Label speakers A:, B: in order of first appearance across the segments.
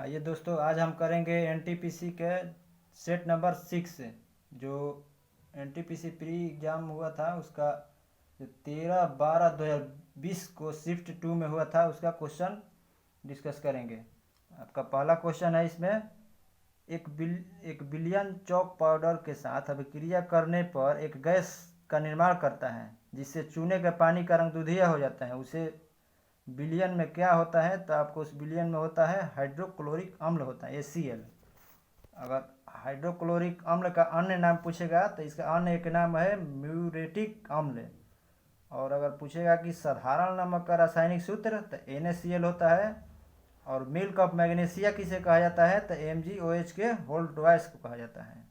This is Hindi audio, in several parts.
A: आइए दोस्तों, आज हम करेंगे एनटीपीसी के सेट नंबर 6 जो एनटीपीसी प्री एग्ज़ाम हुआ था उसका जो 13/12/2020 को शिफ्ट 2 में हुआ था उसका क्वेश्चन डिस्कस करेंगे। आपका पहला क्वेश्चन है इसमें, एक बिलियन चॉक पाउडर के साथ अभिक्रिया करने पर एक गैस का निर्माण करता है जिससे चूने के पानी का रंग दूधिया हो जाता है। उसे बिलियन में क्या होता है? तो आपको उस बिलियन में होता है हाइड्रोक्लोरिक अम्ल होता है, HCl। अगर हाइड्रोक्लोरिक अम्ल का अन्य नाम पूछेगा तो इसका अन्य एक नाम है म्यूरेटिक अम्ल। और अगर पूछेगा कि साधारण नमक का रासायनिक सूत्र तो NaCl होता है। और मिल्क ऑफ मैग्नीशिया किसे कहा जाता है? तो MgOH के होल ट्वाइस को कहा जाता है।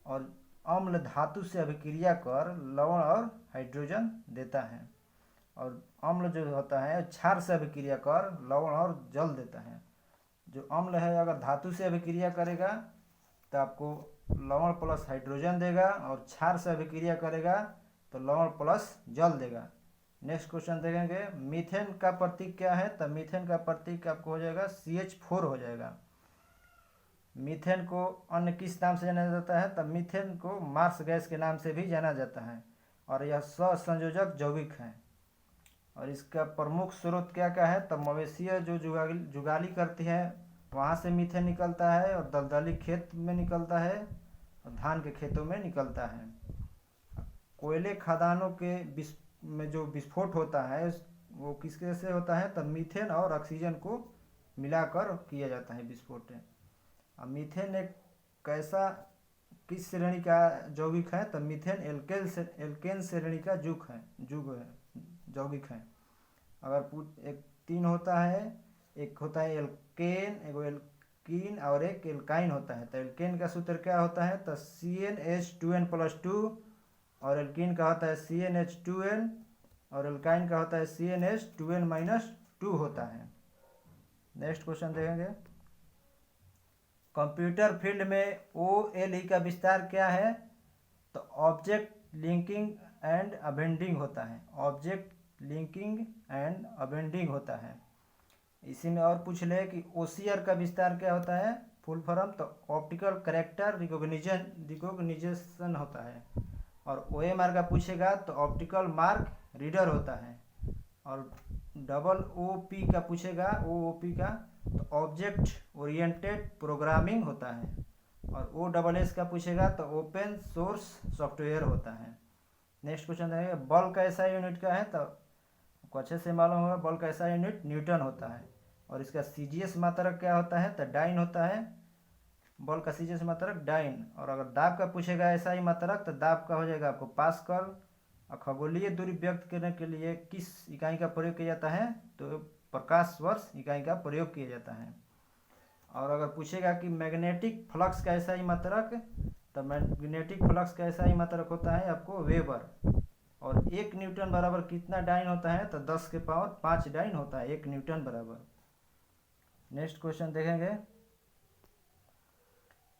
A: और अम्ल धातु से अभिक्रिया कर लवण और हाइड्रोजन देता है। और अम्ल जो होता है क्षार से अभिक्रिया कर लवण और जल देता है। जो अम्ल है अगर धातु से अभिक्रिया करेगा तो आपको लवण प्लस हाइड्रोजन देगा, और क्षार से अभिक्रिया करेगा तो लवण प्लस जल देगा। नेक्स्ट क्वेश्चन देखेंगे, मीथेन का प्रतीक क्या है? तो मीथेन का प्रतीक आपको हो जाएगा CH4 हो जाएगा। मीथेन को अन्य किस नाम से जाना जाता है? तो मीथेन को मार्स गैस के नाम से भी जाना जाता है और यह सहसंयोजक यौगिक है। और इसका प्रमुख स्रोत क्या क्या है? तो मवेशियाँ जो जुगाली करती है वहाँ से मीथेन निकलता है, और दलदली खेत में निकलता है, और धान के खेतों में निकलता है। कोयले खदानों के में जो विस्फोट होता है वो किसके से होता है? तो मीथेन और ऑक्सीजन को मिलाकर किया जाता है विस्फोट। अब मीथेन एक कैसा किस श्रेणी का यौगिक है? तो मीथेन एल्केन श्रेणी का यौगिक है। अगर एक 3 होता है, एक होता है एल्केन, एक एल्कीन और एक एल्काइन होता है। तो एल्केन का सूत्र क्या होता है? तो CnH2n+2, और एल्कीन का होता है CnH2n, और एल्काइन का होता है CnH2n-2 होता है। नेक्स्ट क्वेश्चन देखेंगे, कंप्यूटर फील्ड में OLE का विस्तार क्या है? तो ऑब्जेक्ट लिंकिंग एंड अबेंडिंग होता है। ऑब्जेक्ट लिंकिंग एंड अबेंडिंग होता है। इसी में और पूछ ले कि OCR का विस्तार क्या होता है, फुल फॉर्म? तो ऑप्टिकल कैरेक्टर रिकॉग्निशन होता है। और OMR का पूछेगा तो ऑप्टिकल मार्क रीडर होता है। और OOP का पूछेगा, OOP का तो ऑब्जेक्ट ओरिएंटेड प्रोग्रामिंग होता है। और OSS का पूछेगा तो ओपन सोर्स सॉफ्टवेयर होता है। नेक्स्ट क्वेश्चन है, बल का SI यूनिट का है? तो आपको अच्छे से मालूम होगा, बल का SI यूनिट न्यूटन होता है। और इसका CGS मात्रक क्या होता है? तो डाइन होता है। बल का CGS मात्रक डाइन। और अगर दाब का पूछेगा SI मात्रक तो दाब का हो जाएगा आपको पास्कल। और खगोलीय दूरी व्यक्त करने के लिए किस इकाई का प्रयोग किया जाता है? तो प्रकाश वर्ष इकाई का प्रयोग किया जाता है। और अगर पूछेगा कि मैग्नेटिक फ्लक्स का SI मात्रक, तो मैग्नेटिक फ्लक्स का SI मात्रक होता है आपको वेबर। और 1 न्यूटन बराबर कितना डाइन होता है? तो 10 के पावर 5 डाइन होता है 1 न्यूटन बराबर। नेक्स्ट क्वेश्चन देखेंगे,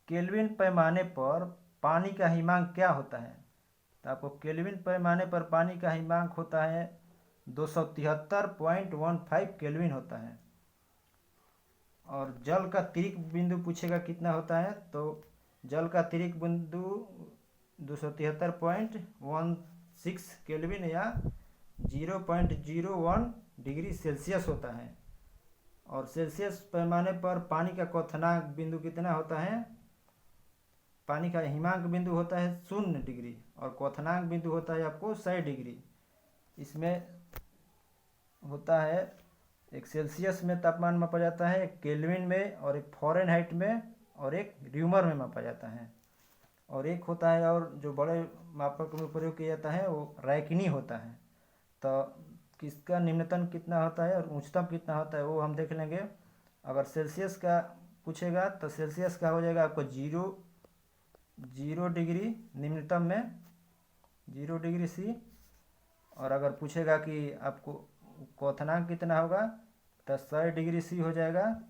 A: केल्विन पैमाने पर पानी का हिमांक क्या होता है? तो आपको केल्विन पैमाने पर पानी का हिमांक होता है 273.15 केल्विन होता है। और जल का तिरिक बिंदु पूछेगा कितना होता है? तो जल का तिरिक बिंदु 273.16 केल्विन या 0.01 डिग्री सेल्सियस होता है। और सेल्सियस पैमाने पर पानी का क्वथनांक बिंदु कितना होता है? पानी का हिमांक बिंदु होता है 0 डिग्री, और क्वथनांक बिंदु होता है आपको 100 डिग्री। इसमें होता है एक सेल्सियस में तापमान मापा जाता है, एक केल्विन में, और एक फ़ारेनहाइट में, और एक र्यूमर में मापा जाता है। और एक होता है और जो बड़े मापक में प्रयोग किया जाता है वो रैंकिनी होता है। तो किसका निम्नतम कितना होता है और उच्चतम कितना होता है वो हम देख लेंगे। अगर सेल्सियस का पूछेगा तो सेल्सियस का हो जाएगा आपको 0 डिग्री निम्नतम में, 0 डिग्री C। और अगर पूछेगा कि आपको क्वथनांक कितना होगा तो 100 डिग्री C हो जाएगा।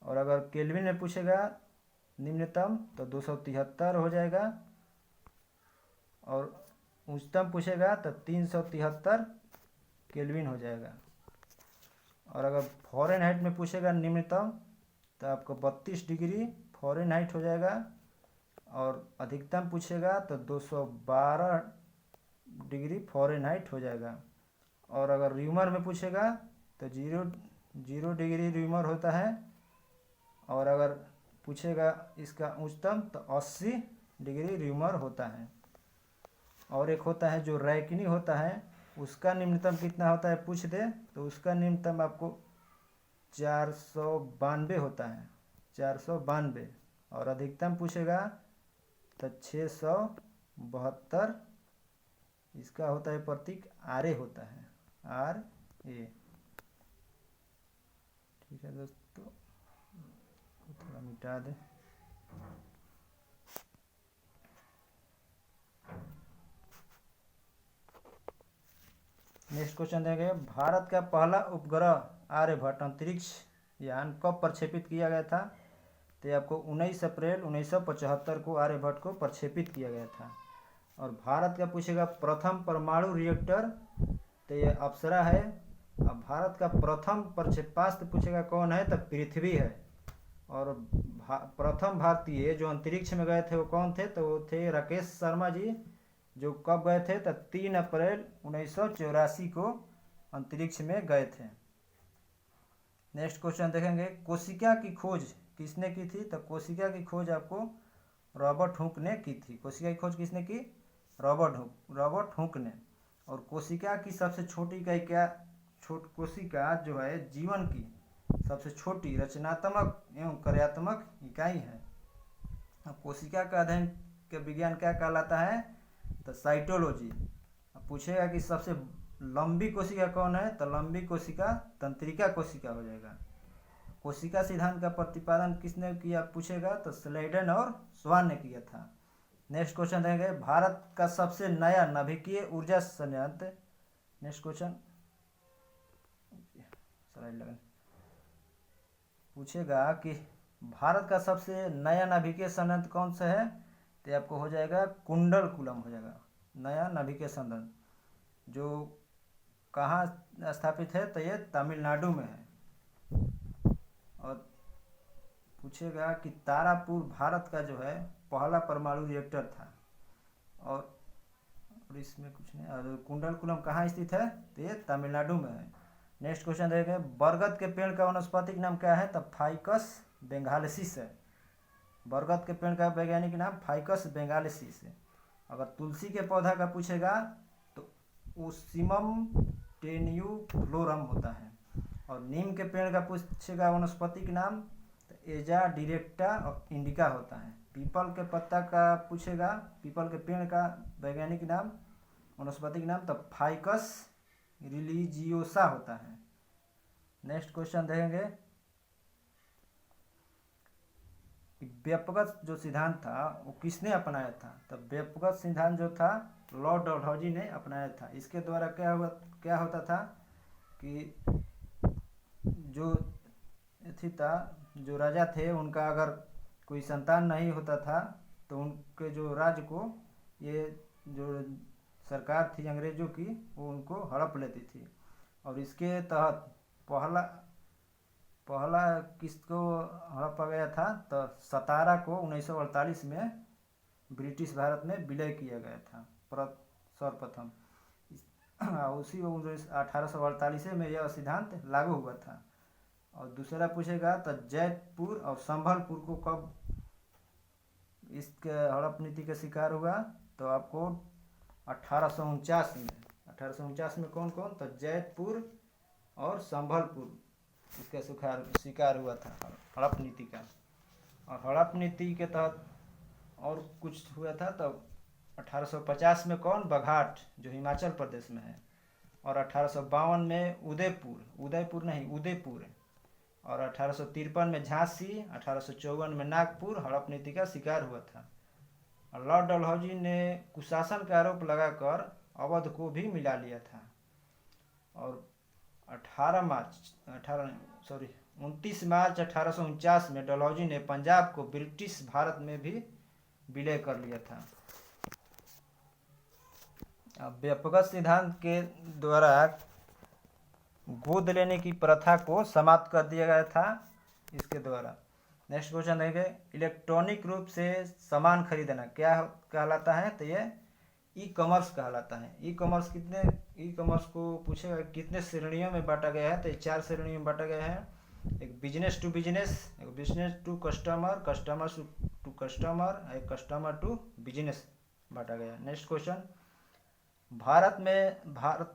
A: और अगर केल्विन में पूछेगा निम्नतम तो 273 हो जाएगा। और उच्चतम पूछेगा तो 373 केल्विन हो जाएगा। और अगर फ़ारेनहाइट में पूछेगा निम्नतम तो आपको 32 डिग्री फ़ारेनहाइट हो जाएगा। और अधिकतम पूछेगा तो 212 डिग्री फ़ारेनहाइट हो जाएगा। और अगर र्यूमर में पूछेगा तो 0 डिग्री र्यूमर होता है। और अगर पूछेगा इसका उच्चतम तो 80 डिग्री र्यूमर होता है। और एक होता है जो रैकिनी होता है, उसका निम्नतम कितना होता है पूछ दे तो उसका निम्नतम आपको 492 होता है, 492। और अधिकतम पूछेगा तो 672। इसका होता है प्रतीक RA होता है, RA। ठीक है दोस्तों, थोड़ा मिटा दे। नेक्स्ट क्वेश्चन देंगे, भारत का पहला उपग्रह आर्यभट्ट अंतरिक्ष यान कब प्रक्षेपित किया गया था? तो आपको 19 अप्रैल 1975 को आर्यभट्ट को प्रक्षेपित किया गया था। और भारत का पूछेगा प्रथम परमाणु रिएक्टर, तो ये अप्सरा है। अब भारत का प्रथम प्रक्षेपास्त्र पूछेगा कौन है, तो पृथ्वी है। और प्रथम भारतीय जो अंतरिक्ष में गए थे वो कौन थे, तो वो थे राकेश शर्मा जी, जो कब गए थे, तो 3 अप्रैल 1984 को अंतरिक्ष में गए थे। नेक्स्ट क्वेश्चन देखेंगे, कोशिका की खोज किसने की थी? तो कोशिका की खोज आपको रॉबर्ट हुक ने की थी। कोशिका की खोज किसने की? रॉबर्ट हुक ने। और कोशिका की सबसे छोटी इकाई क्या? कोशिका जो है जीवन की सबसे छोटी रचनात्मक एवं कार्यात्मक इकाई है। अब कोशिका का अध्ययन के विज्ञान क्या कहलाता है? तो साइटोलॉजी। अब पूछेगा कि सबसे लंबी कोशिका कौन है, तो लंबी कोशिका तंत्रिका कोशिका हो जाएगा। कोशिका सिद्धांत का प्रतिपादन किसने किया पूछेगा, तो स्लेडन और स्वान ने किया था। नेक्स्ट क्वेश्चन देंगे, भारत का सबसे नया नाभिकीय ऊर्जा संयंत्र। नेक्स्ट क्वेश्चन पूछेगा कि भारत का सबसे नया नाभिकीय संयंत्र कौन सा है, तो आपको हो जाएगा कुंडलकुलम हो जाएगा नया नाभिकीय संयंत्र, जो कहाँ स्थापित है, तो ये तमिलनाडु में है। और पूछेगा कि तारापुर भारत का जो है पहला परमाणु रिएक्टर था। और इसमें कुछ नहीं, और कुंडलकुलम कहाँ स्थित है, तो ये तमिलनाडु में है। नेक्स्ट क्वेश्चन देखेंगे, बरगद के पेड़ का वनस्पतिक नाम क्या है, तो फाइकस बेंगालेसिस है। बरगद के पेड़ का वैज्ञानिक नाम फाइकस बेंगालेसिस है। अगर तुलसी के पौधा का पूछेगा तो ओसिमम टेन्यूफ्लोरम होता है। और नीम के पेड़ का पूछेगा वनस्पतिक नाम, तो एजा डिरेक्टा और इंडिका होता है। पीपल के पत्ता का पूछेगा, पीपल के पेड़ का वैज्ञानिक नाम वनस्पतिक नाम, तो फाइकस रिलीजियोसा होता है। नेक्स्ट क्वेश्चन देखेंगे, व्यापक जो सिद्धांत था वो किसने अपनाया था, तो व्यापक सिद्धांत जो था लॉर्ड डलहौजी ने अपनाया था। इसके द्वारा क्या होता था कि जो राजा थे उनका अगर कोई संतान नहीं होता था तो उनके जो राज्य को ये जो सरकार थी अंग्रेजों की वो उनको हड़प लेती थी। और इसके तहत पहला किसको हड़पा गया था, तो सतारा को 1948 में ब्रिटिश भारत में विलय किया गया था सर्वप्रथम। उसी 1848 में यह सिद्धांत लागू हुआ था। और दूसरा पूछेगा तो जयपुर और संभलपुर को कब इसके हड़प नीति का शिकार हुआ, तो आपको 1849 में। 1849 में कौन कौन, तो जयपुर और संभलपुर इसका शिकार हुआ था हड़प नीति का। और हड़प नीति के तहत और कुछ हुआ था, तो 1850 में कौन, बघाट जो हिमाचल प्रदेश में है। और 1852 में उदयपुर। और 1853 में झांसी, 1854 में नागपुर हड़प नीति का शिकार हुआ था। और लॉर्ड डलहौजी ने कुशासन का आरोप लगाकर अवध को भी मिला लिया था। और 29 मार्च 1849 में डलहौजी ने पंजाब को ब्रिटिश भारत में भी विलय कर लिया था। अब व्यापक सिद्धांत के द्वारा गोद लेने की प्रथा को समाप्त कर दिया गया था इसके द्वारा। नेक्स्ट क्वेश्चन देंगे, इलेक्ट्रॉनिक रूप से सामान खरीदना क्या कहलाता है? तो ये ई कॉमर्स कहलाता है। ई कॉमर्स को पूछेगा कितने श्रेणियों में बांटा गया है? तो ये 4 श्रेणियों में बांटा गया है। एक बिजनेस टू बिजनेस, एक business to customer, customer to customer, एक कस्टमर टू बिजनेस बांटा गया। नेक्स्ट क्वेश्चन, भारत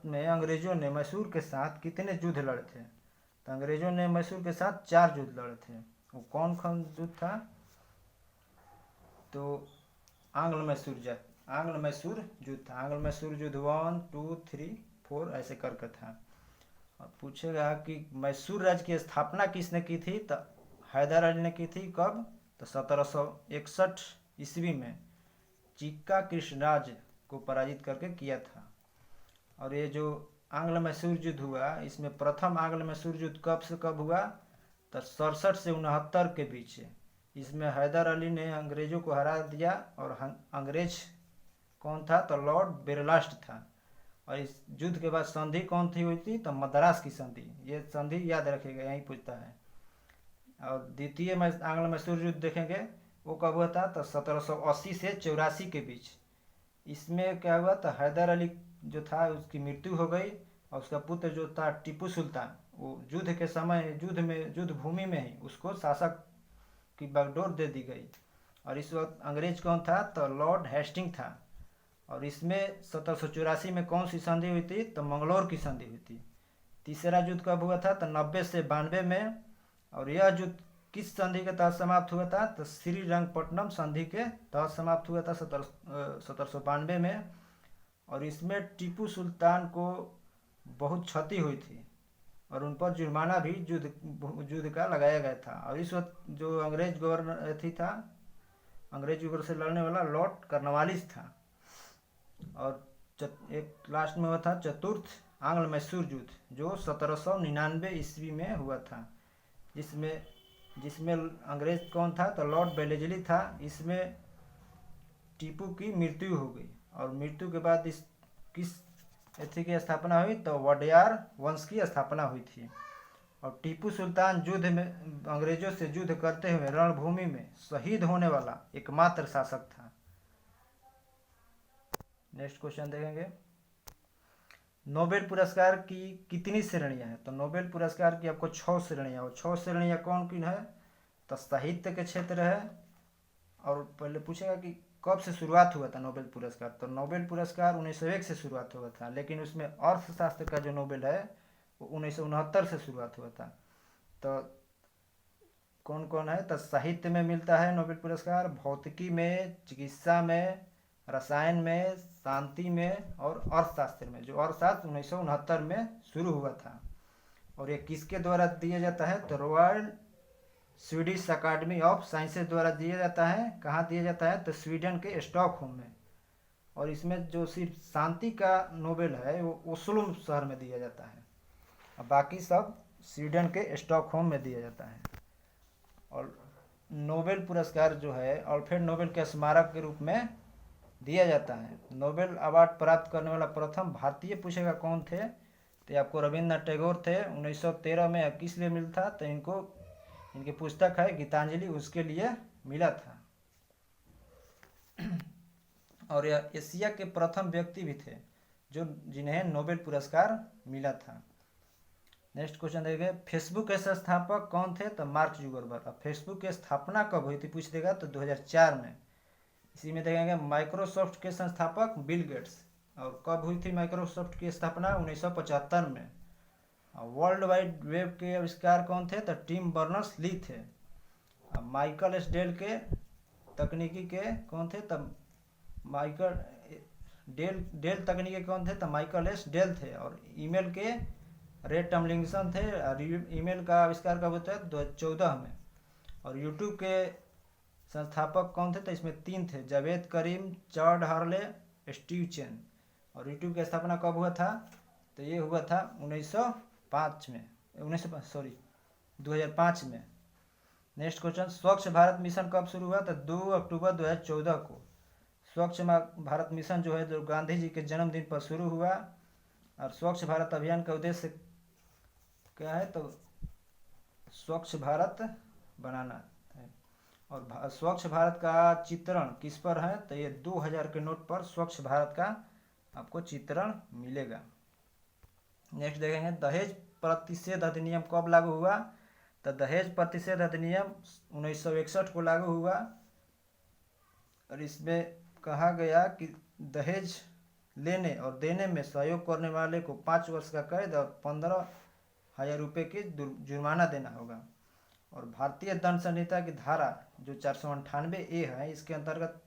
A: में अंग्रेजों ने मैसूर के साथ कितने युद्ध लड़े थे? तो अंग्रेजों ने मैसूर के साथ 4 युद्ध लड़े थे। वो कौन कौन युद्ध था? तो आंग्ल मैसूर युद्ध था। आंग्ल मैसूर युद्ध 1 2 3 4 ऐसे करके था। और पूछेगा कि मैसूर राज्य की स्थापना किसने की थी? तो हैदर अली ने की थी। कब? तो 1761 ईस्वी में चिक्का कृष्णराज को पराजित करके किया था। और ये जो आंग्ल मैसूर युद्ध हुआ, इसमें प्रथम आंग्ल मैसूर युद्ध कब से कब हुआ? तो 67 से 69 के बीच। इसमें हैदर अली ने अंग्रेजों को हरा दिया। और अंग्रेज कौन था? तो लॉर्ड बेरलास्ट था। और इस युद्ध के बाद संधि कौन थी हुई थी? तो मद्रास की संधि। ये संधि याद रखिएगा, यही पूछता है। और द्वितीय आंग्ल मैसूर युद्ध देखेंगे, वो कब हुआ था? तो 1780 से 84 के बीच। इसमें क्या हुआ? तो हैदर अली जो था उसकी मृत्यु हो गई। और उसका पुत्र जो था टीपू सुल्तान, वो युद्ध के समय युद्ध भूमि में ही उसको शासक की बागडोर दे दी गई। और इस वक्त अंग्रेज कौन था? तो लॉर्ड हेस्टिंग था। और इसमें 1784 में कौन सी संधि हुई थी? तो मंगलोर की संधि हुई थी। तीसरा युद्ध कब हुआ था? तो 90 से 92 में। और यह युद्ध किस संधि के तहत समाप्त हुआ था? तो श्रीरंगपट्टनम संधि के तहत समाप्त हुआ था 1792 में। और इसमें टीपू सुल्तान को बहुत क्षति हुई थी और उन पर जुर्माना भी युद्ध का लगाया गया था। और इस वक्त जो अंग्रेज गवर्नर था, अंग्रेज युग से लड़ने वाला लॉर्ड कॉर्नवालिस था। और एक लास्ट में हुआ था चतुर्थ आंग्ल मैसूर युद्ध, जो 1799 ईस्वी में हुआ था, जिसमें अंग्रेज कौन था? तो लॉर्ड बेलेजली था। इसमें टीपू की मृत्यु हो गई। और मृत्यु के बाद इस किस एथी की स्थापना हुई? तो वडियार वंश की स्थापना हुई थी। और टीपू सुल्तान युद्ध में अंग्रेजों से युद्ध करते हुए रणभूमि में शहीद होने वाला एकमात्र शासक था। नेक्स्ट क्वेश्चन देखेंगे, नोबेल पुरस्कार की कितनी श्रेणियां हैं? तो नोबेल पुरस्कार की आपको 6 श्रेणियां। और 6 श्रेणियां कौन कौन है? तो साहित्य के क्षेत्र है। और पहले पूछेगा कि कब से शुरुआत हुआ था नोबेल पुरस्कार? तो नोबेल पुरस्कार 1901 से शुरुआत हुआ था, लेकिन उसमें अर्थशास्त्र का जो नोबेल है वो 1969 से शुरुआत हुआ था। तो कौन कौन है? तो साहित्य में मिलता है नोबेल पुरस्कार, भौतिकी में, चिकित्सा में, रसायन में, शांति में और अर्थशास्त्र में। जो अर्थशास्त्र 1969 में शुरू हुआ था। और ये किसके द्वारा दिया जाता है? तो Royal Swedish Academy of Sciences द्वारा दिया जाता है। कहाँ दिया जाता है? तो स्वीडन के स्टॉकहोम में। और इसमें जो सिर्फ शांति का नोबेल है वो ओस्लो शहर में दिया जाता है, और बाकी सब स्वीडन के स्टॉकहोम में दिया जाता है। और नोबेल पुरस्कार जो है अल्फ्रेड नोबेल के स्मारक के रूप में दिया जाता है। नोबेल अवार्ड प्राप्त करने वाला प्रथम भारतीय पूछेगा कौन थे? तो आपको रविन्द्रनाथ टैगोर थे। 1913 में किस लिए मिला था? तो इनकी पुस्तक है गीतांजलि, उसके लिए मिला था। और यह एशिया के प्रथम व्यक्ति भी थे जिन्हें नोबेल पुरस्कार मिला था। नेक्स्ट क्वेश्चन देखेंगे, फेसबुक के संस्थापक कौन थे? तो मार्क जुकरबर्ग। अब फेसबुक की स्थापना कब हुई थी पूछ देगा तो 2004 में। इसी में देखेंगे माइक्रोसॉफ्ट के संस्थापक बिल गेट्स। और कब हुई थी माइक्रोसॉफ्ट की स्थापना? 1975 में। वर्ल्ड वाइड वेब के आविष्कार कौन थे? तो टिम बर्नर्स ली थे। माइकल एस डेल के तकनीकी के कौन थे? तो डेल तकनीकी कौन थे? तो माइकल एस डेल थे। और ईमेल के रे टमलिंगसन थे। और ईमेल का आविष्कार कब होता है? 2014 में। और यूट्यूब के संस्थापक कौन थे? तो इसमें 3 थे, जावेद करीम, चार्ड हार्ले, स्टीव चेन। और यूट्यूब की स्थापना कब हुआ था? तो ये हुआ था 2005 में। नेक्स्ट क्वेश्चन, स्वच्छ भारत मिशन कब शुरू हुआ? तो 2 अक्टूबर 2014 को स्वच्छ भारत मिशन जो है जो गांधी जी के जन्मदिन पर शुरू हुआ। और स्वच्छ भारत अभियान का उद्देश्य क्या है? तो स्वच्छ भारत बनाना है। और स्वच्छ भारत का चित्रण किस पर है, तो ये 2000 के नोट पर स्वच्छ भारत का आपको चित्रण मिलेगा। नेक्स्ट देखेंगे दहेज प्रतिषेध अधिनियम कब लागू हुआ, तो दहेज प्रतिषेध अधिनियम 1961 को लागू हुआ और इसमें कहा गया कि दहेज लेने और देने में सहयोग करने वाले को 5 वर्ष का कैद और 15,000 रुपये की जुर्माना देना होगा। और भारतीय दंड संहिता की धारा जो 498A है, इसके अंतर्गत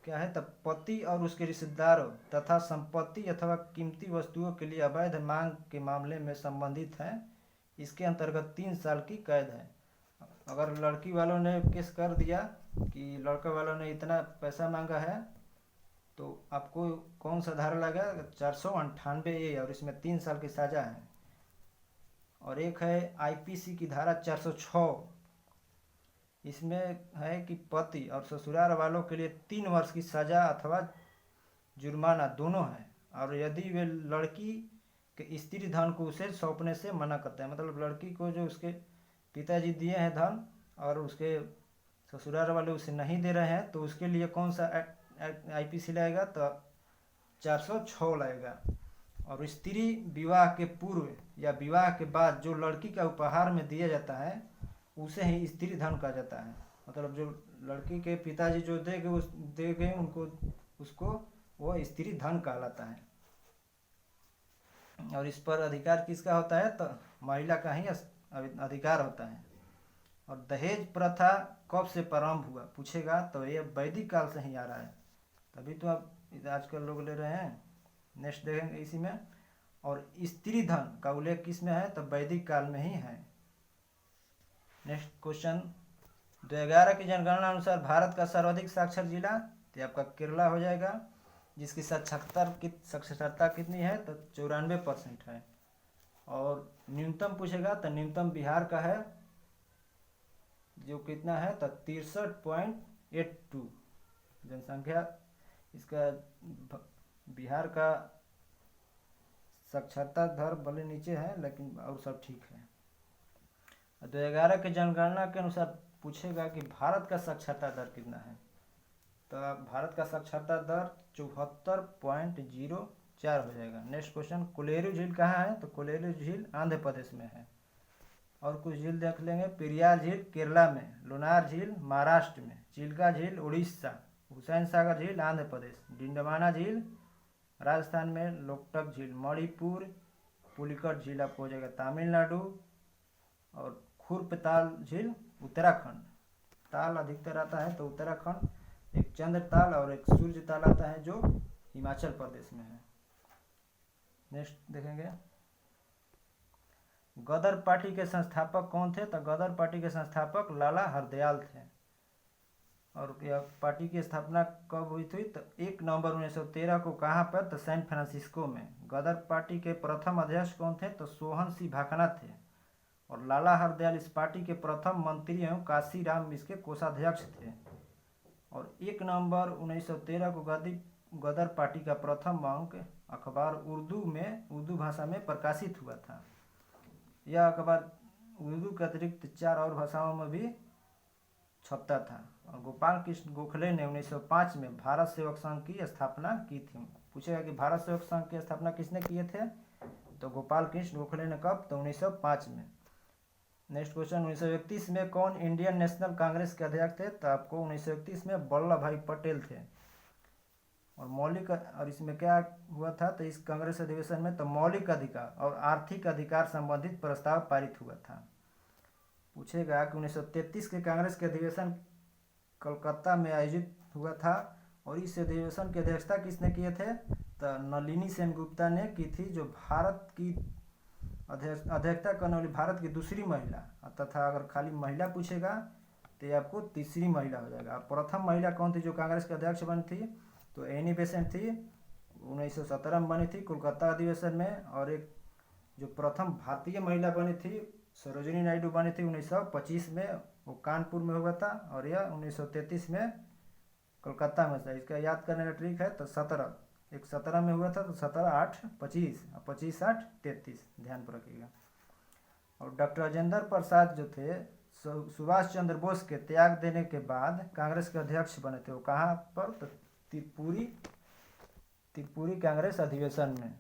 A: क्या है, तब पति और उसके रिश्तेदारों तथा संपत्ति अथवा कीमती वस्तुओं के लिए अवैध मांग के मामले में संबंधित है, इसके अंतर्गत 3 साल की कैद है। अगर लड़की वालों ने केस कर दिया कि लड़का वालों ने इतना पैसा मांगा है, तो आपको कौन सा धारा लगा, 498A, और इसमें 3 साल की सजा है। और एक है IPC की धारा 406, इसमें है कि पति और ससुराल वालों के लिए 3 वर्ष की सजा अथवा जुर्माना दोनों है, और यदि वे लड़की के स्त्री धन को उसे सौंपने से मना करते हैं, मतलब लड़की को जो उसके पिताजी दिए हैं धन और उसके ससुराल वाले उसे नहीं दे रहे हैं, तो उसके लिए कौन सा IPC लगेगा, तो 406 लगेगा। और स्त्री विवाह के पूर्व या विवाह के बाद जो लड़की का उपहार में दिया जाता है उसे ही स्त्री धन कहा जाता है, मतलब जो लड़की के पिताजी जो देंगे उनको उसको वो स्त्री धन कहलाता है। और इस पर अधिकार किसका होता है, तो महिला का ही अधिकार होता है। और दहेज प्रथा कब से प्रारंभ हुआ पूछेगा, तो ये वैदिक काल से ही आ रहा है, तभी तो अब आजकल लोग ले रहे हैं। नेक्स्ट देखेंगे इसी में। और स्त्री धन का उल्लेख किस में है, तो वैदिक काल में ही है। नेक्स्ट क्वेश्चन, 2011 की जनगणना अनुसार भारत का सर्वाधिक साक्षर जिला, तो आपका केरला हो जाएगा, जिसकी साक्षरता कितनी है, तो 94% है। और न्यूनतम पूछेगा तो न्यूनतम बिहार का है, जो कितना है, तो 63.82 जनसंख्या। इसका बिहार का साक्षरता दर भले नीचे है लेकिन और सब ठीक है। 2011 की जनगणना के अनुसार पूछेगा कि भारत का साक्षरता दर कितना है, तो भारत का साक्षरता दर 74.04 हो जाएगा। नेक्स्ट क्वेश्चन, कोलेरू झील कहाँ है, तो कोलेरू झील आंध्र प्रदेश में है। और कुछ झील देख लेंगे, पेरियार झील केरला में, लोनार झील महाराष्ट्र में, चिल्का झील उड़ीसा, हुसैन सागर झील आंध्र प्रदेश, डिंडमाना झील राजस्थान में, लोकटक झील मणिपुर, पुलिकट झील आपको हो जाएगा तमिलनाडु, और खुरपताल झील उत्तराखंड। ताल अधिकतर आता है तो उत्तराखंड, एक चंद्र ताल और एक सूर्य ताल आता है जो हिमाचल प्रदेश में है। नेक्स्ट देखेंगे, गदर पार्टी के संस्थापक कौन थे, तो गदर पार्टी के संस्थापक लाला हरदयाल थे। और यह पार्टी की स्थापना कब हुई थी, तो 1 नवंबर 1913 को कहाँ पर, तो सैन फ्रांसिस्को में। गदर पार्टी के प्रथम अध्यक्ष कौन थे, तो सोहन सिंह भाखना थे। और लाला हरदयाल इस पार्टी के प्रथम मंत्री एवं काशीराम इसके कोषाध्यक्ष थे। और 1 नवंबर 1913 को गदर पार्टी का प्रथम अंक अखबार उर्दू भाषा में प्रकाशित हुआ था। यह अखबार उर्दू के अतिरिक्त 4 और भाषाओं में भी छपता था। और गोपाल कृष्ण गोखले ने 1905 में भारत सेवक संघ की स्थापना की थी। पूछेगा कि भारत सेवक संघ की स्थापना किसने किए थे, तो गोपाल कृष्ण गोखले ने कब, तो 1905 में। नेक्स्ट क्वेश्चन, 1931 में कौन इंडियन नेशनल कांग्रेस के अध्यक्ष थे, तो आपको 1931 में वल्लभ भाई पटेल थे। और इसमें क्या हुआ था, तो इस कांग्रेस अधिवेशन में तो मौलिक अधिकार और आर्थिक अधिकार संबंधित प्रस्ताव पारित हुआ था। पूछेगा कि 1933 के कांग्रेस के अधिवेशन कोलकाता में आयोजित हुआ था, और इस अधिवेशन की अध्यक्षता किसने किए थे, तो नलिनी सेनगुप्ता ने की थी, जो भारत की अध्यक्षता करने वाली भारत की दूसरी महिला, तथा अगर खाली महिला पूछेगा तो ये आपको तीसरी महिला हो जाएगा। प्रथम महिला कौन थी जो कांग्रेस के अध्यक्ष बनी थी, तो एनी बेसेंट थी, 1917 में बनी थी कोलकाता अधिवेशन में। और एक जो प्रथम भारतीय महिला बनी थी सरोजिनी नायडू बनी थी 1925 में, वो कानपुर में हुआ था। और यह 1933 में कोलकाता में था। इसका याद करने का ट्रिक है, तो 17 में हुआ था, तो 17, 8, 25, 25, 8, 33 ध्यान पर रखिएगा। और डॉक्टर राजेंद्र प्रसाद जो थे सुभाष चंद्र बोस के त्याग देने के बाद कांग्रेस के अध्यक्ष बने थे। वो कहाँ पर? तो त्रिपुरी कांग्रेस अधिवेशन में।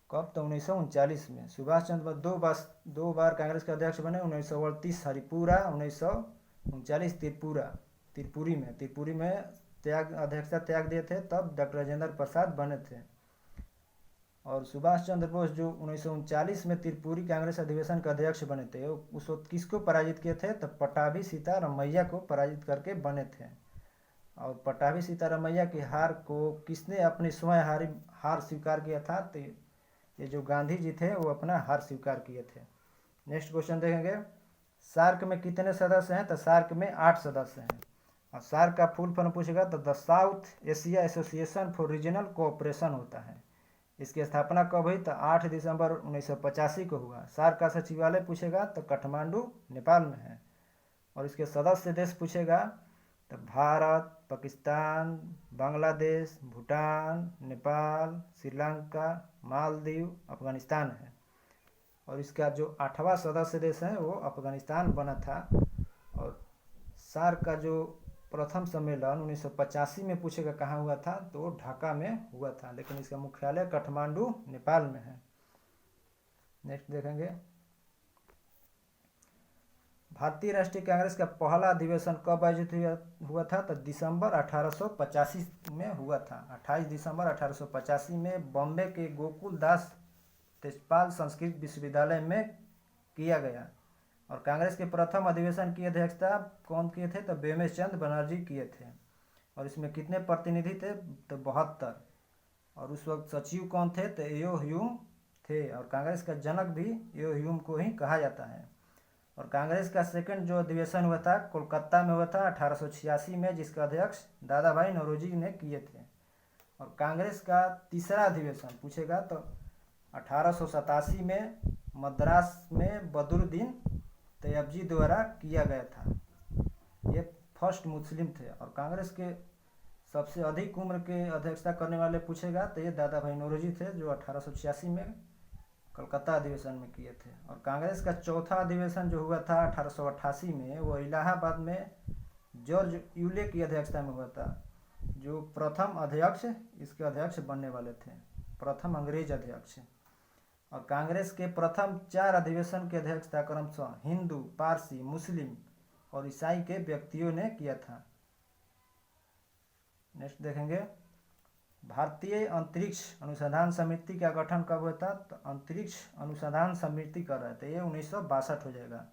A: कब? तो 1939 में। सुभाष चंद्र बोस दो बार कांग्रेस के अध्यक्ष बने। 1938 हरिपुरा, 1939 त्रिपुरी में अध्यक्षता त्याग दिए थे, तब डॉक्टर राजेंद्र प्रसाद बने थे। और सुभाष चंद्र बोस जो 1939 में त्रिपुरी कांग्रेस अधिवेशन के अध्यक्ष बने थे, उस वक्त किसको पराजित किए थे? तो पट्टाभी सीतारामैया को पराजित करके बने थे। और पट्टाभी सीतारामैया की हार को किसने अपनी स्वयं हार स्वीकार किया था? तो ये जो गांधी जी थे वो अपना हार स्वीकार किए थे। नेक्स्ट क्वेश्चन देखेंगे, सार्क में कितने सदस्य हैं? तो सार्क में 8 सदस्य हैं। और सार्क का फुल फॉर्म पूछेगा तो the south Asia association for regional cooperation होता है। इसकी स्थापना कब हुई? तो 8 दिसंबर 1985 को हुआ। सार्क का सचिवालय पूछेगा तो काठमांडू नेपाल में है। और इसके सदस्य देश पूछेगा तो भारत, पाकिस्तान, बांग्लादेश, भूटान, नेपाल, श्रीलंका, मालदीव, अफगानिस्तान है। और इसका जो 8वां सदस्य देश है वो अफगानिस्तान बना था। और सार्क का जो प्रथम सम्मेलन 1985 में पूछेगा कहाँ हुआ था? तो ढाका में हुआ था, लेकिन इसका मुख्यालय काठमांडू नेपाल में है। नेक्स्ट देखेंगे, भारतीय राष्ट्रीय कांग्रेस का पहला अधिवेशन कब आयोजित हुआ था? तो दिसंबर 1885 में हुआ था। 28 दिसंबर 1885 में बॉम्बे के गोकुल दास तेजपाल संस्कृत विश्वविद्यालय में किया गया। और कांग्रेस के प्रथम अधिवेशन की अध्यक्षता कौन किए थे? तो बेमेश चंद्र बनर्जी किए थे। और इसमें कितने प्रतिनिधि थे? तो 72। और उस वक्त सचिव कौन थे? तो एओ ह्यूम थे। और कांग्रेस का जनक भी एओ ह्यूम को ही कहा जाता है। और कांग्रेस का सेकंड जो अधिवेशन हुआ था कोलकाता में हुआ था 1886 में, जिसका अध्यक्ष दादा भाई नौरोजी ने किए थे। और कांग्रेस का तीसरा अधिवेशन पूछेगा तो 1887 में मद्रास में बदरुद्दीन तैयबजी द्वारा किया गया था। ये फर्स्ट मुस्लिम थे। और कांग्रेस के सबसे अधिक उम्र के अध्यक्षता करने वाले पूछेगा तो ये दादा भाई नौरोजी थे, जो 1886 में कलकत्ता अधिवेशन में किए थे। और कांग्रेस का चौथा अधिवेशन जो हुआ था 1888 में, वो इलाहाबाद में जॉर्ज यूले की अध्यक्षता में हुआ था, जो प्रथम अध्यक्ष इसके अध्यक्ष बनने वाले थे, प्रथम अंग्रेज अध्यक्ष। और कांग्रेस के प्रथम 4 अधिवेशन की अध्यक्षता क्रमशः हिंदू, पारसी, मुस्लिम और ईसाई के व्यक्तियों ने किया था। नेक्स्ट देखेंगे, भारतीय अंतरिक्ष अनुसंधान समिति का गठन कब हुआ था? तो अंतरिक्ष अनुसंधान समिति कर रहे थे, ये 1962 हो जाएगा।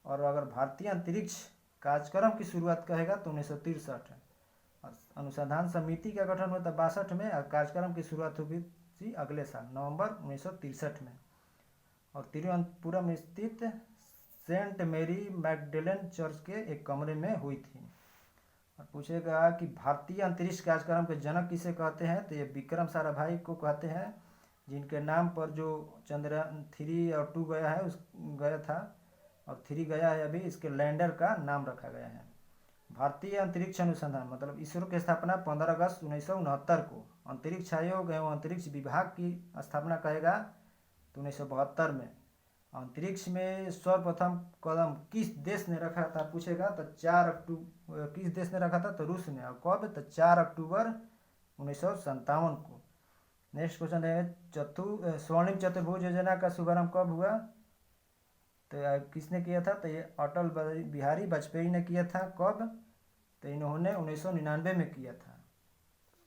A: और अगर भारतीय अंतरिक्ष कार्यक्रम की शुरुआत कहेगा तो 1963 है। अनुसंधान समिति का गठन हुआ था 62 में, और कार्यक्रम की शुरुआत हुई थी अगले साल नवंबर 1963 में। और तिरुवनंतपुरम स्थित सेंट मेरी मैगडेलेन चर्च के एक कमरे में हुई थी। और पूछेगा कि भारतीय अंतरिक्ष कार्यक्रम के जनक किसे कहते हैं? तो ये विक्रम साराभाई को कहते हैं, जिनके नाम पर जो चंद्रयान 3 और 2 गया है गया था, और 3 गया है अभी, इसके लैंडर का नाम रखा गया है। भारतीय अंतरिक्ष अनुसंधान मतलब इसरो की स्थापना 15 अगस्त 1969 को। अंतरिक्ष आयोग एवं अंतरिक्ष विभाग की स्थापना कहेगा तो 1972 में। अंतरिक्ष में सर्वप्रथम कदम किस देश ने रखा था पूछेगा तो 4 अक्टूबर किस देश ने रखा था? तो रूस ने। और कब? तो 4 अक्टूबर 1957 को। नेक्स्ट क्वेश्चन है, स्वर्णिम चतुर्भुज योजना का शुभारंभ कब हुआ? तो किसने किया था? तो ये अटल बिहारी वाजपेयी ने किया था। कब? तो इन्होंने 1999 में किया था।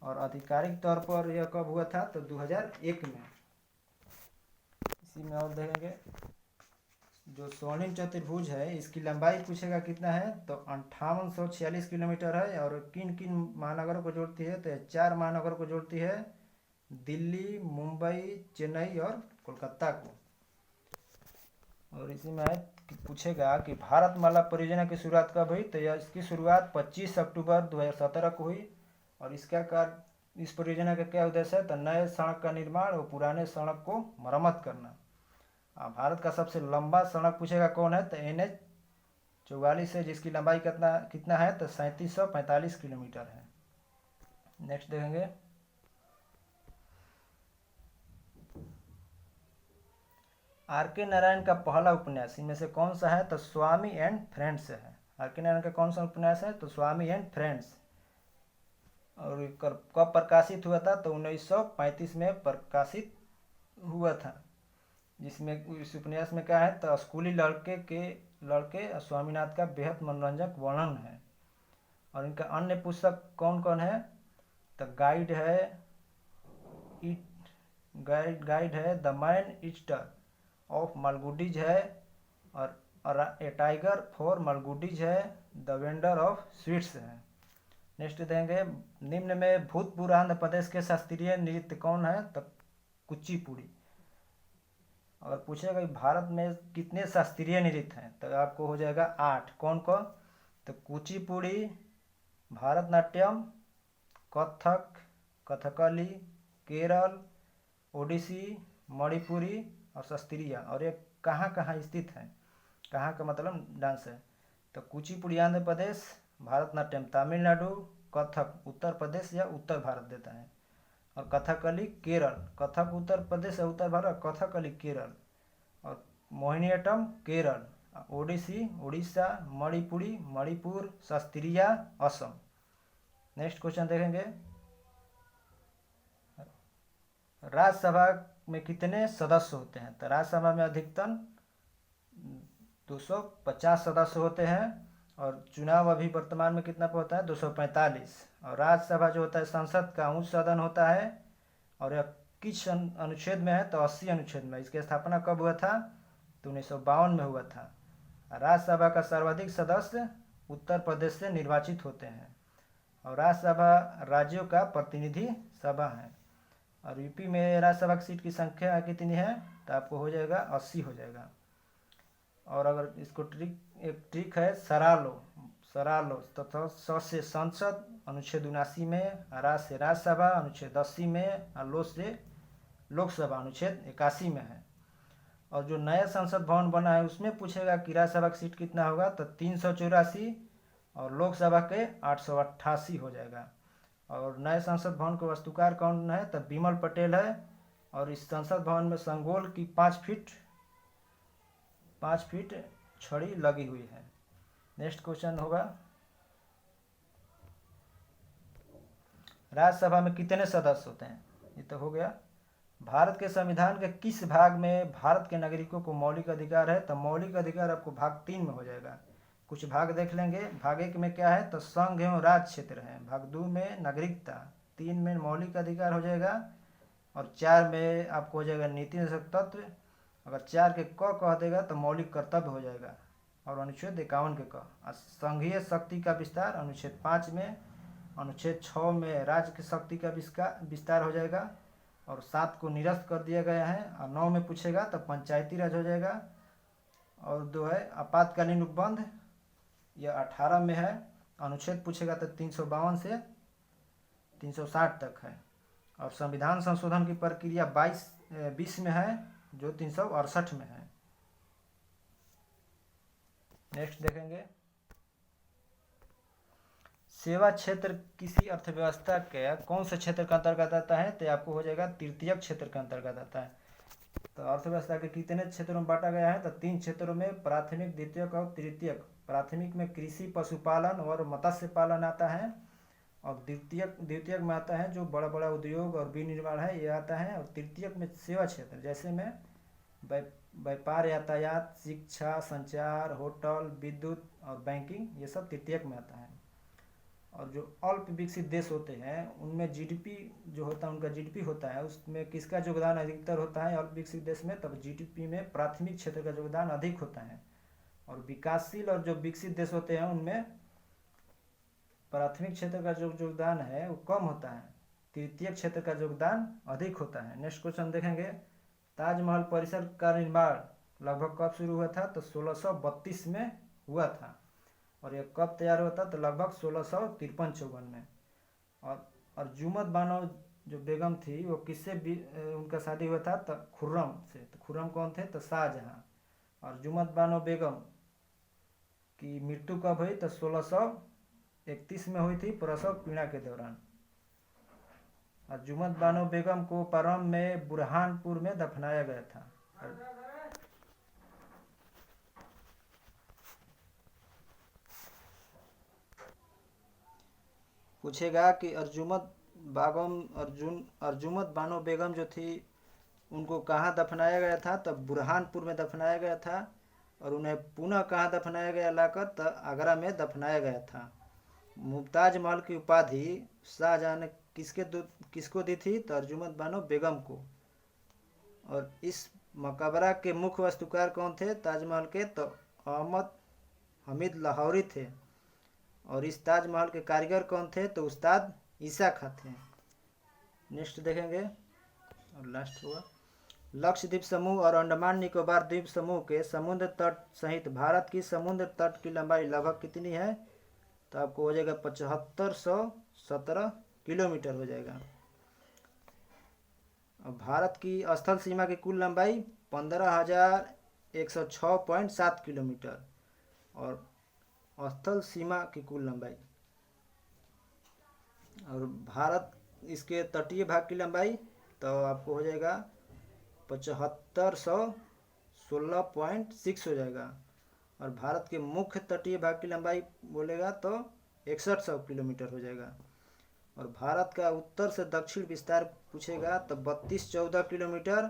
A: और आधिकारिक तौर पर यह कब हुआ था? तो 2001 में। इसी में और देखेंगे, जो स्वर्णिम चतुर्भुज है इसकी लंबाई पूछेगा कितना है? तो 5846 किलोमीटर है। और किन किन महानगरों को जोड़ती है? तो 4 महानगरों को जोड़ती है, दिल्ली, मुंबई, चेन्नई और कोलकाता को। और इसी में पूछेगा कि भारतमाला परियोजना की शुरुआत कब हुई? तो इसकी शुरुआत 25 अक्टूबर 2017 को हुई। और इस परियोजना का क्या उद्देश्य है? तो नए सड़क का निर्माण और पुराने सड़क को मरम्मत करना। भारत का सबसे लंबा सड़क पूछेगा कौन है? तो NH 44 है, जिसकी लंबाई कितना है? तो 3745 किलोमीटर है। नेक्स्ट देखेंगे, आर के नारायण का पहला उपन्यास इनमें से कौन सा है? तो स्वामी एंड फ्रेंड्स है। आर के नारायण का कौन सा उपन्यास है? तो स्वामी एंड फ्रेंड्स। और कब प्रकाशित हुआ था? तो 1935 में प्रकाशित हुआ था। जिसमें इस उपन्यास में क्या है? तो स्कूली लड़के स्वामीनाथ का बेहद मनोरंजक वर्णन है। और इनका अन्य पुस्तक कौन कौन है? तो गाइड है द मैन ईस्टर ऑफ मलगुडीज है, और ए टाइगर फॉर मलगुडीज है, द वेंडर ऑफ स्वीट्स है। नेक्स्ट देंगे, निम्न में भूतपूर्व आंध्र प्रदेश के शास्त्रीय नृत्य कौन है? तो कुचिपुड़ी। अगर पूछेगा भारत में कितने शास्त्रीय नृत्य हैं तो आपको हो जाएगा 8। कौन कौन? तो कुचिपुड़ी, भारतनाट्यम, कथक, कथकली, केरल, ओडिसी, मणिपुरी और शास्त्रीय। और ये कहाँ कहाँ स्थित है? कहाँ का मतलब डांस है? तो कुचिपुड़ी आंध्र प्रदेश, भारतनाट्यम तमिलनाडु, कथक उत्तर प्रदेश या उत्तर भारत देता है, और कथकली केरल। कथक उत्तर प्रदेश या उत्तर भारत, कथकली केरल, और मोहिनीअट्टम केरल, ओडिसी उड़ीसा, मणिपुरी मणिपुर, शास्त्रीय असम। नेक्स्ट क्वेश्चन देखेंगे, राज्यसभा में कितने सदस्य होते हैं? तो राज्यसभा में अधिकतम 250 सदस्य होते हैं, और चुनाव अभी वर्तमान में कितना होता है? 245। और राज्यसभा जो होता है संसद का उच्च सदन होता है, और यह किस अनुच्छेद में है? तो 80 अनुच्छेद में। इसकी स्थापना कब हुआ था? तो 1952 में हुआ था। राज्यसभा का सर्वाधिक सदस्य उत्तर प्रदेश से निर्वाचित होते हैं, और राज्यसभा राज्यों का प्रतिनिधि सभा है। और यूपी में राज्यसभा की सीट की संख्या कितनी है? तो आपको हो जाएगा 80 हो जाएगा। और अगर इसको एक ट्रिक है, सरालो तथा स से संसद अनुच्छेद 79 में, राज से राज्यसभा अनुच्छेद 80 में, और लो से लोकसभा अनुच्छेद 81 में है। और जो नया संसद भवन बना है उसमें पूछेगा कि राज्यसभा की सीट कितना होगा? तो 384, और लोकसभा के 888 हो जाएगा। और नए संसद भवन के वास्तुकार कौन है? तो बिमल पटेल है। और इस संसद भवन में संगोल की 5 फीट छड़ी लगी हुई है। नेक्स्ट क्वेश्चन होगा, राज्यसभा में कितने सदस्य होते हैं? ये तो हो गया। भारत के संविधान के किस भाग में भारत के नागरिकों को मौलिक अधिकार है? तो मौलिक अधिकार आपको भाग 3 में हो जाएगा। कुछ भाग देख लेंगे। भाग 1 में क्या है? तो संघ एवं राज्य क्षेत्र है। भाग 2 में नागरिकता, 3 में मौलिक अधिकार हो जाएगा, और 4 में आपको हो जाएगा नीति निषेध तत्व। अगर 4 के क कह देगा तो मौलिक कर्तव्य हो जाएगा, और अनुच्छेद 51 के क। संघीय शक्ति का विस्तार अनुच्छेद 5 में, अनुच्छेद 6 में राज्य की शक्ति का विस्तार हो जाएगा, और 7 को निरस्त कर दिया गया है। और 9 में पूछेगा तो पंचायती राज हो जाएगा। और 2 है आपातकालीन उपबंध, यह 18 में है। अनुच्छेद पूछेगा तो 352 से 360 तक है। और संविधान संशोधन की प्रक्रिया 20 में है, जो 368 में है। नेक्स्ट देखेंगे, सेवा क्षेत्र किसी अर्थव्यवस्था के कौन से क्षेत्र का अंतर्गत आता है? तो आपको हो जाएगा तृतीयक क्षेत्र का अंतर्गत आता है। तो अर्थव्यवस्था के कितने क्षेत्रों में बांटा गया है? तो 3 क्षेत्रों में, प्राथमिक, द्वितीयक और तृतीयक। प्राथमिक में कृषि, पशुपालन और मत्स्य पालन आता है, और द्वितीयक में आता है जो बड़ा बड़ा उद्योग और विनिर्माण है, ये आता है। और तृतीयक में सेवा क्षेत्र, जैसे में व्यापार, यातायात, शिक्षा, संचार, होटल, विद्युत और बैंकिंग, ये सब तृतीयक में आता है। और जो अल्प विकसित देश होते हैं उनमें जीडीपी जो होता है, उनका जीडीपी होता है, उसमें किसका योगदान अधिकतर होता है? अल्प विकसित देश में तब जीडीपी में प्राथमिक क्षेत्र का योगदान अधिक होता है। और विकासशील और जो विकसित देश होते हैं उनमें प्राथमिक क्षेत्र का जो योगदान है वो कम होता है, तृतीय क्षेत्र का योगदान अधिक होता है। नेक्स्ट क्वेश्चन देखेंगे, ताजमहल परिसर का निर्माण लगभग कब शुरू हुआ था? तो 1632 में हुआ था। और यह कब तैयार हुआ था? तो लगभग 1653-54 में। और जुमत बानो जो बेगम थी वो किससे उनका शादी हुआ था? तो खुर्रम से। तो खुर्रम कौन थे? तो शाहजहां। और जुमत बानो बेगम की मृत्यु कब हुई? तो 1631 में हुई थी, प्रसव पीड़ा के दौरान। और जुमत बानो बेगम को प्रारंभ में बुरहानपुर में दफनाया गया था। पूछेगा कि अर्जुमत बानो बेगम जो थी उनको कहाँ दफनाया गया था, तब बुरहानपुर में दफनाया गया था। और उन्हें पुनः कहाँ दफनाया गया लाकर, तब आगरा में दफनाया गया था। मुमताज महल की उपाधि शाहजहां ने किसको दी थी, तो अर्जुमत बानो बेगम को। और इस मकबरा के मुख्य वास्तुकार कौन थे ताजमहल के, तो अहमद हमीद लाहौरी थे। और इस ताजमहल के कारीगर कौन थे, तो उस्ताद ईसा खां थे। नेक्स्ट देखेंगे और लास्ट होगा। लक्षद्वीप समूह और अंडमान निकोबार द्वीप समूह के समुद्र तट सहित भारत की समुद्र तट की लंबाई लगभग कितनी है, तो आपको हो जाएगा 7517 किलोमीटर हो जाएगा। और भारत की स्थल सीमा की कुल लंबाई 15,106.7 किलोमीटर। और स्थल सीमा की कुल लंबाई, और भारत इसके तटीय भाग की लंबाई तो आपको हो जाएगा 7516.6 हो जाएगा। और भारत के मुख्य तटीय भाग की लंबाई बोलेगा तो 6100 किलोमीटर हो जाएगा। और भारत का उत्तर से दक्षिण विस्तार पूछेगा तो 3214 किलोमीटर।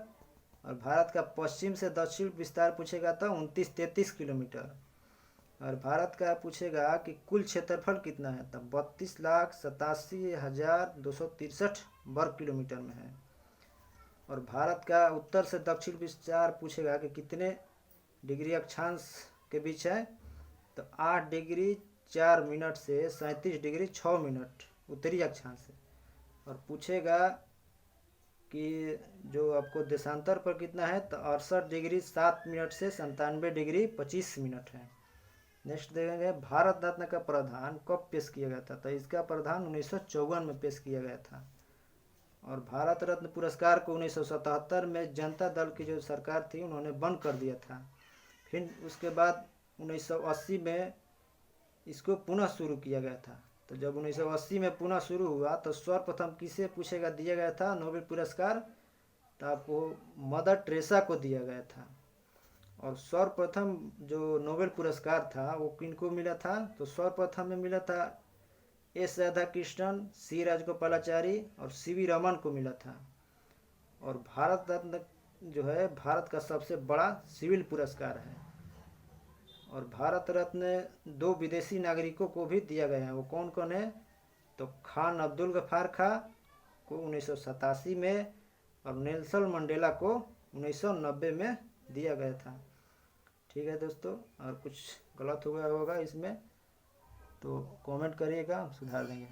A: और भारत का पश्चिम से दक्षिण विस्तार पूछेगा तो 2933 किलोमीटर। और भारत का पूछेगा कि कुल क्षेत्रफल कितना है, तो 32,87,263 वर्ग किलोमीटर में है। और भारत का उत्तर से दक्षिण विस्तार पूछेगा कि कितने डिग्री अक्षांश के बीच है, तो 8 डिग्री 4 मिनट से 37 डिग्री 6 मिनट उत्तरी अक्षांश है। और पूछेगा कि जो आपको देशांतर पर कितना है, तो 68 डिग्री 7 मिनट से 97 डिग्री 25 मिनट है। नेक्स्ट देखेंगे भारत रत्न का प्रावधान कब पेश किया गया था, तो इसका प्रावधान 1954 में पेश किया गया था। और भारत रत्न पुरस्कार को 1977 में जनता दल की जो सरकार थी उन्होंने बंद कर दिया था। फिर उसके बाद 1980 में इसको पुनः शुरू किया गया था। तो जब 1980 में पुनः शुरू हुआ तो सर्वप्रथम किसे पूछेगा दिया गया था नोबेल पुरस्कार, तो आपको मदर टेरेसा को दिया गया था। और सर्वप्रथम जो नोबेल पुरस्कार था वो किनको मिला था, तो सर्वप्रथम में मिला था एस राधाकृष्णन, सी राजगोपालाचारी और सीवी रमन को मिला था। और भारत रत्न जो है भारत का सबसे बड़ा सिविल पुरस्कार है। और भारत रत्न 2 विदेशी नागरिकों को भी दिया गया है। वो कौन कौन है, तो खान अब्दुल गफ्फार खां को 1987 में और नेल्सन मंडेला को 1990 में दिया गया था। ठीक है दोस्तों, और कुछ गलत हो गया होगा इसमें तो कमेंट करिएगा, हम सुधार देंगे।